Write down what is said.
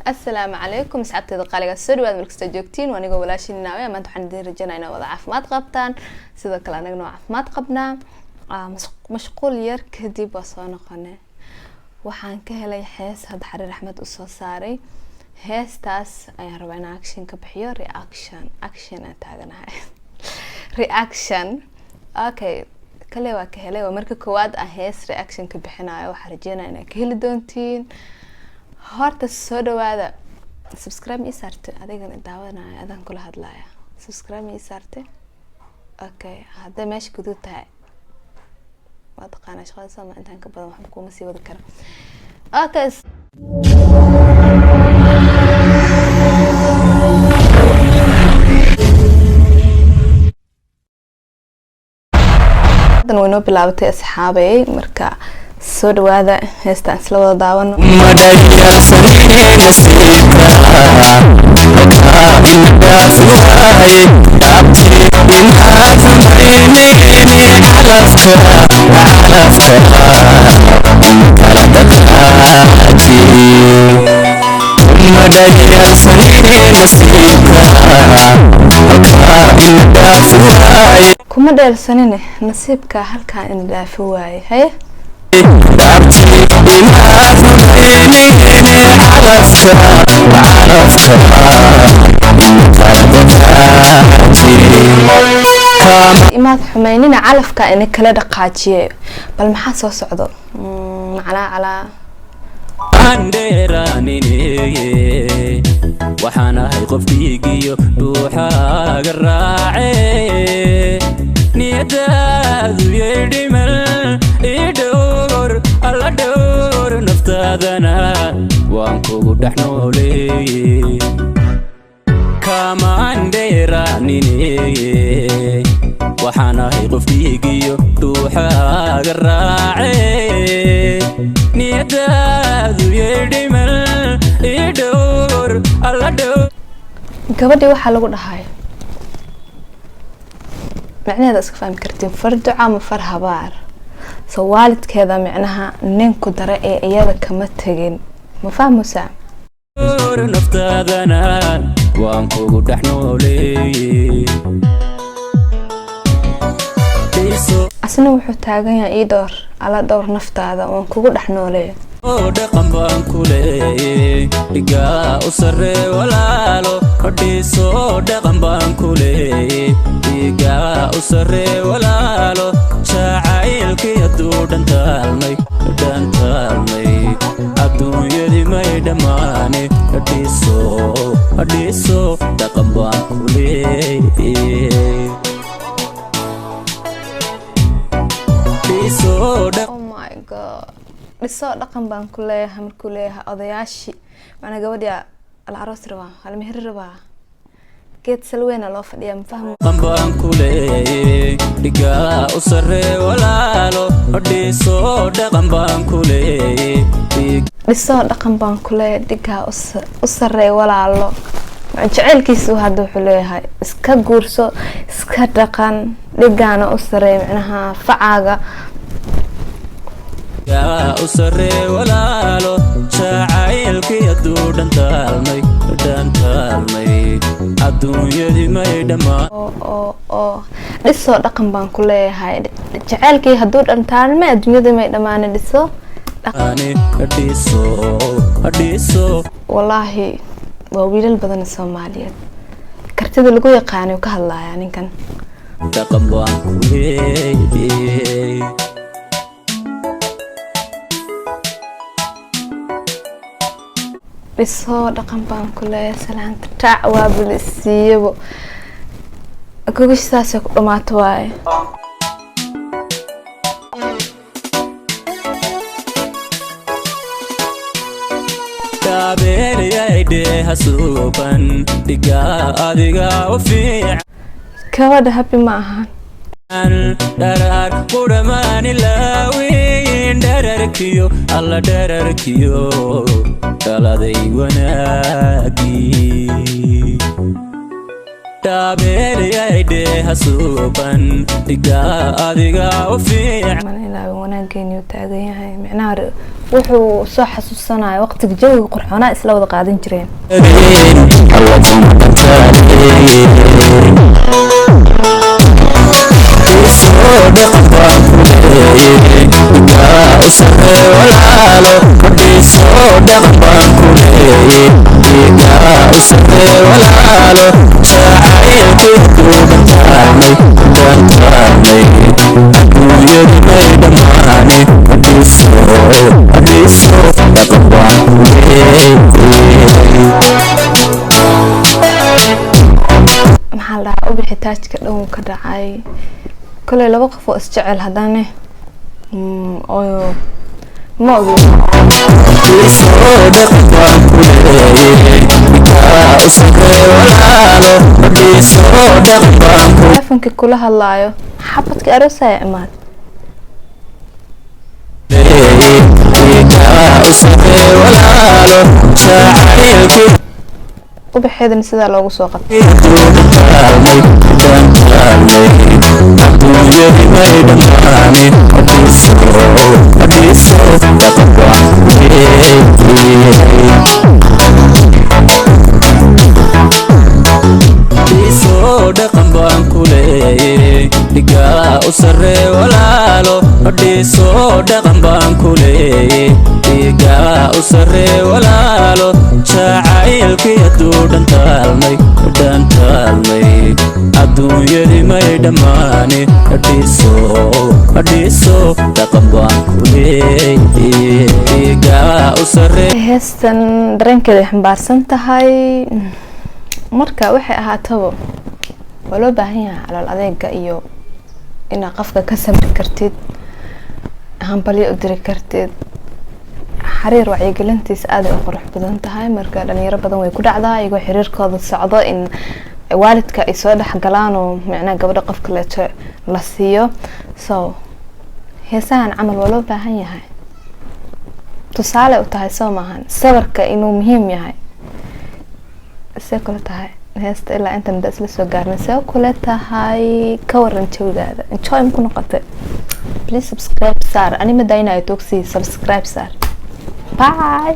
السلام عليكم أصحابتي قالوا سوري ملك استجوبتين وأنا قبل أشيل ناوية ما تحن دير رجعنا وضع عفمات قبطان سيدا كلا نجنو عفمات قبنا مشغول يرك دي بصانة قناة وحان كهلا حس هاد حرير أحمد أصوصاري هاس تاس أي ربعنا أكشن كبحيو أكشن أتاعنا هاي رياكشن أوكي كله وكهلا ومركب كواد أهاس رياكشن كبحنا وحرجينا إنك كهلا دونتين horta soo dhawaada subscribe ii saarte adigana daawanaya adan kula hadlaya subscribe ii saarte okay hada meesha gudu tahay ma taqaana shaqada sama intaan ka badan waxba kuma sii wadi kara okay dan wayno bilaabtay asxaabay marka soo dhawaada heestaan isla wada daawano kuma dheelsanine nasiibka halkaan in dhaafi waaye haye imaad xumeynina calafka in kala dhaqaajiye bal maxaa soo socdo calaa waxaan ahay qofkiigiyo dhuuxaaga raacay niyadaadu yeedhimal idhowr alla dhowr naftaadana waan kugu dhex nooleeyey kamaan dheeraanine waxaan ahay qofkiigiyo dhuuxaaga raacay niyadaadu yeedhimal idhowr alla dhowr gabadhii waxaa lagu dhahay macnaheeda iska fahmi kartiin far duca ma far habaar soo waalidkeeda macnaha ninku dare ee iyada kama tagin ma fahmaysaa naftaadana waan kugu dhex nooleeyey asna wuxuu taagan yahay ii dhowr ala dhowr naftaada waan kugu dhex nooleeyey dhaqan baan ku leeyey dhigaa u sarree walaalo hodhiiso dhaqan baan ku leeyey dhigaa u sarree walaalo jacaylkii hadduu dhantaalmay adduunyadii may dhammaane hodhiiso dhaqan baan ku leeyey dhiso dhaqan baan ku leeyahay markuu leeyahay odayaashii macnaa gabadha alcaroos rabaa halmehri rabaa geed salweena loo fadhiyaa ma fahmo baan ku leeyey dhigaa u sarree walaalo hodhiiso dhaqan baan ku leeyey dhiso dhaqan baan ku leeyahay dhigaa u sarree walaalo jaceylkiisu hadda wuxuu leeyahay iska guurso iska dhaqan dhigaana u sarree macnaha facaaga yaa u sarree walaalo jacaylkii hadduu dhantaalmay adduunyadii may dhammaan dhiso dhaqan baan ku leeyahay jacaylkii hadduu dhantaalmay adduunyadii may dhammaane dhiso wallaahi waa wiilal badan Soomaaliyeed kartida lagu yaqaan ka hadlayaa ninkan dhaqan baan ku leeyahay dhiso dhaqan baan ku leeyahay salaanta taac waa bulisiiyabo gogashidaas ku dhamaato waaye taabeerayayde hasuuban dhigaa adiga u fiican gabadha habi ma ahaan dharaar qudhamaani laawiin dhararkiyo alla dhararkiyo dhaladay wanaagii dhaabeeriyayde hasuuban dhigaa adiga u fiican man ilaahay wanaaggeeni u taagan yahay micnaha wuxuu soo xasuusanayo waqtiga jawiga qurxoonaa isla wada qaadan jireen maxaa la dhahaa ubixi taajka dhan ka dhacay kale laba qof oo isjecel hadane oo ma ogi telefonka kula hadlaayo xabadka arosaya imaad ubixeedana sidaa loogu soo qabtay dhaqan baan ku leeyay dhigaa u sarree walaalo dhiisoo dhaqan baan ku leeyay dhigaa u sarree walaalo jacaylkii hadduu dhantaalmay adduunyadii may dhammaani dhiisoo dhaqan baan ku leeyay dhigaa u sarree heestan dareenkeeda xambaarsan tahay marka waxay ahaataba waa loo baahan yahay calool adeega iyo inaad qofka ka samri kartid hambalyo u diri kartid xiriir wacyigelintiisa aad ay u qurux badan tahay marka dhalinyaro badan way ku dhacdaa iyagoo xiriirkooda socdo in waalidka ay soo dhex galaan oo macnaha gabadha qofka leeto la siiyo so heesahan camal waa loo baahan yahay tusaale u tahay soo maahan sabarka inuu muhiim yahay see kula tahay heesta ilaa inta muddo isla soo gaarnay see kula tahay ka waran jawigaada enjoy ma ku noqotay please subscribe saar anima daynayo togsi subscribe saar bye